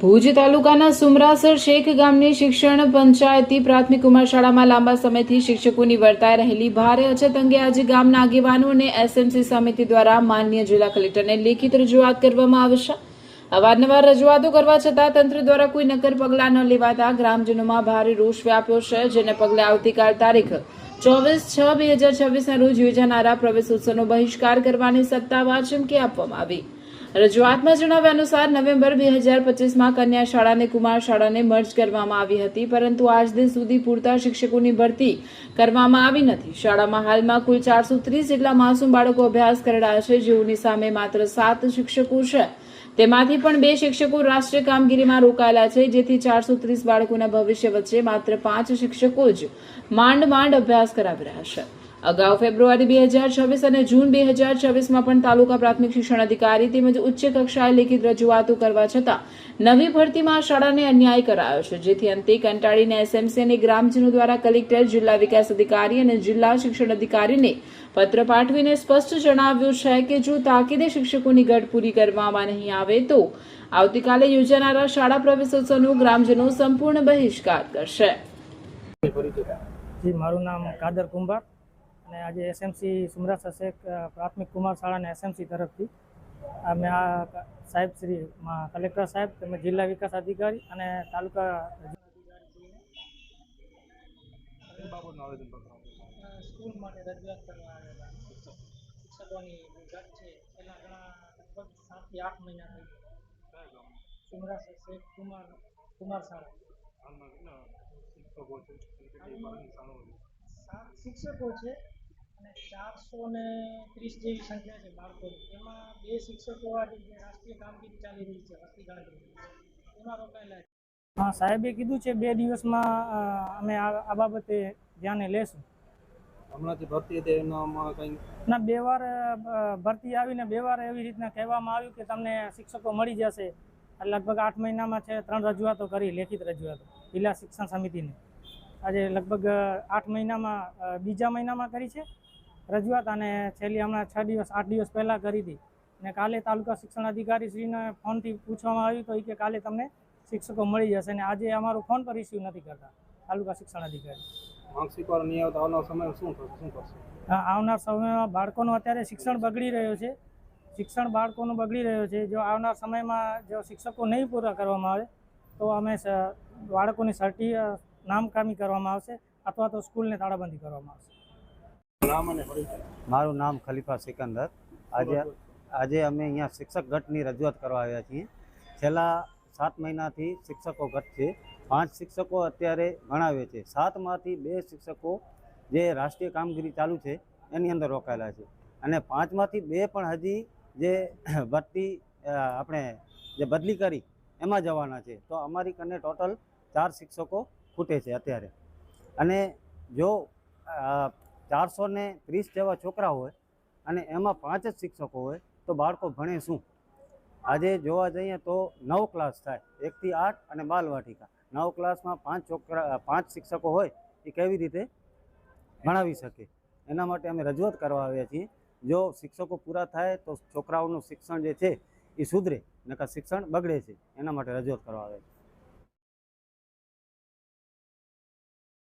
ભુજ તાલુકાના સુમરાસર શેખ ગામની શિક્ષણ પંચાયતી પ્રાથમિક ઉમર શાળામાં લાંબા સમયથી શિક્ષકોની વર્તાઈ રહેલી ભારે અછત અંગે આજે ગામના આગેવાનો અને એસએમસી સમિતિ દ્વારા માનનીય જિલ્લા કલેક્ટરને લેખિત રજૂઆત કરવામાં આવશે। અવારનવાર રજૂઆતો કરવા છતાં તંત્ર દ્વારા કોઈ નક્કર પગલાં ન લેવાતા ગ્રામજનોમાં ભારે રોષ વ્યાપ્યો છે, જેને પગલે આવતીકાલ તારીખ 24/6/2026ના રોજ યોજાનારા પ્રવેશોત્સવનો બહિષ્કાર કરવાની સત્તાવાર ચીમકી આપવામાં આવી। રજૂઆતમાં જણાવ્યા અનુસાર નવેમ્બર 2025માં કન્યા શાળા અને કુમાર શાળાને મર્જ કરવામાં આવી હતી, પરંતુ આજ દિન સુધી પૂરતા શિક્ષકોની ભરતી કરવામાં આવી નથી। શાળામાં હાલમાં કુલ 430 જેટલા માસૂમ બાળકો અભ્યાસ કરી રહ્યા છે, જેઓની સામે માત્ર 7 શિક્ષકો છે। તેમાંથી પણ 2 શિક્ષકો રાષ્ટ્રીય કામગીરીમાં રોકાયેલા છે, જેથી 430 બાળકોના ભવિષ્ય વચ્ચે માત્ર 5 શિક્ષકો જ માંડ અભ્યાસ કરાવી રહ્યા છે। અગાઉ ફેબ્રુઆરી 2026 અને જૂન 2026માં પણ તાલુકા પ્રાથમિક શિક્ષણ અધિકારી તેમજ ઉચ્ચ કક્ષાએ લેખિત રજૂઆતો કરવા છતાં નવી ભરતીમાં શાળાને અન્યાય કરાયો છે, જેથી અંતે કંટાળીને એસએમસી અને ગ્રામજનો દ્વારા કલેક્ટર, જિલ્લા વિકાસ અધિકારી અને જિલ્લા શિક્ષણ અધિકારીને પત્ર પાઠવીને સ્પષ્ટ જણાવ્યું છે કે જો તાકીદે શિક્ષકોની ઘટ પૂરી કરવામાં નહીં આવે તો આવતીકાલે યોજાનારા શાળા પ્રવેશોત્સવનો ગ્રામજનો સંપૂર્ણ બહિષ્કાર કરશે। મારું નામ કાદર કુંભાર અને આજે એસએમસી સુમરાસર શેખ પ્રાથમિક કુમાર શાળાના એસએમસી તરફથી અમે આ સાહેબ શ્રી કલેક્ટર સાહેબ તેમજ જિલ્લા વિકાસ અધિકારી અને તાલુકા સ્કૂલ માટે રજૂઆત કરવા આવેલા શિક્ષકોની ઘટ છે એના ઘણા લગભગ 7 થી 8 મહિના થઈ સુમરાસર શેખ કુમાર શાળા 7 શિક્ષકો છે અને 430 જેવી સંખ્યા છે બાળકોની। એમાં 2 શિક્ષકો આજે જે રાષ્ટ્રીય કામગીરી ચાલી રહી છે વસ્તી ગણતરી એમાં રોકાયેલા છે। હા, સાહેબે કીધું છે 2 દિવસમાં અમે આ બાબતે ધ્યાને લેશું। હમણાંથી ભરતી હતી એનામાં કંઈ ના, 2 વાર ભરતી આવીને 2 વાર એવી રીતના કહેવામાં આવ્યું કે તમને શિક્ષકો મળી જશે। લગભગ 8 મહિનામાં છે 3 રજૂઆતો કરી, લેખિત રજૂઆતો જિલ્લા શિક્ષણ સમિતિને। આજે લગભગ 8 મહિનામાં બીજા મહિનામાં કરી છે રજૂઆત અને છેલ્લી હમણાં 6 દિવસ 8 દિવસ પહેલાં કરી હતી અને કાલે તાલુકા શિક્ષણ અધિકારી શ્રીને ફોનથી પૂછવામાં આવ્યું તો એ કે કાલે તમને શિક્ષકો મળી જશે અને આજે અમારો ફોન પર રિસીવ નથી કરતા તાલુકા શિક્ષણ અધિકારી। માનસિકવાળો નહીં આવતા આવનાર સમયમાં શું કરશે? આવનાર સમયમાં બાળકોનું અત્યારે શિક્ષણ બગડી રહ્યું છે, બાળકોનું બગડી રહ્યું છે। જો આવનાર સમયમાં જો શિક્ષકો નહીં પૂરા કરવામાં આવે તો અમે બાળકોની નામકામી કરવામાં આવશે અથવા તો સ્કૂલને તાળાબંધી કરવામાં આવશે। મારું નામ ખલીફા સિકંદર। આજે અમે અહીંયા શિક્ષક ઘટની રજૂઆત કરવા આવ્યા છીએ। છેલ્લા 7 મહિનાથી શિક્ષકો ઘટ છે। 5 શિક્ષકો અત્યારે ભણાવે છે, 7માંથી 2 શિક્ષકો જે રાષ્ટ્રીય કામગીરી ચાલુ છે એની અંદર રોકાયેલા છે અને 5માંથી 2 પણ હજી જે ભરતી આપણે જે બદલી કરી એમાં જવાના છે। તો અમારી કને ટોટલ 4 શિક્ષકો ખૂટે છે અત્યારે અને જો 430 જેવા છોકરા હોય અને એમાં 5 જ શિક્ષકો હોય તો બાળકો ભણે શું? આજે જોવા જઈએ તો 9 ક્લાસ થાય, 1 થી 8 અને બાલવાટિકા। 9 ક્લાસમાં 5 શિક્ષકો હોય એ કેવી રીતે ભણાવી શકે? એના માટે અમે રજૂઆત કરવા આવ્યા છીએ। જો શિક્ષકો પૂરા થાય તો છોકરાઓનું શિક્ષણ જે છે એ સુધરે, નકર શિક્ષણ બગડે છે, એના માટે રજૂઆત કરવા આવ્યા છે।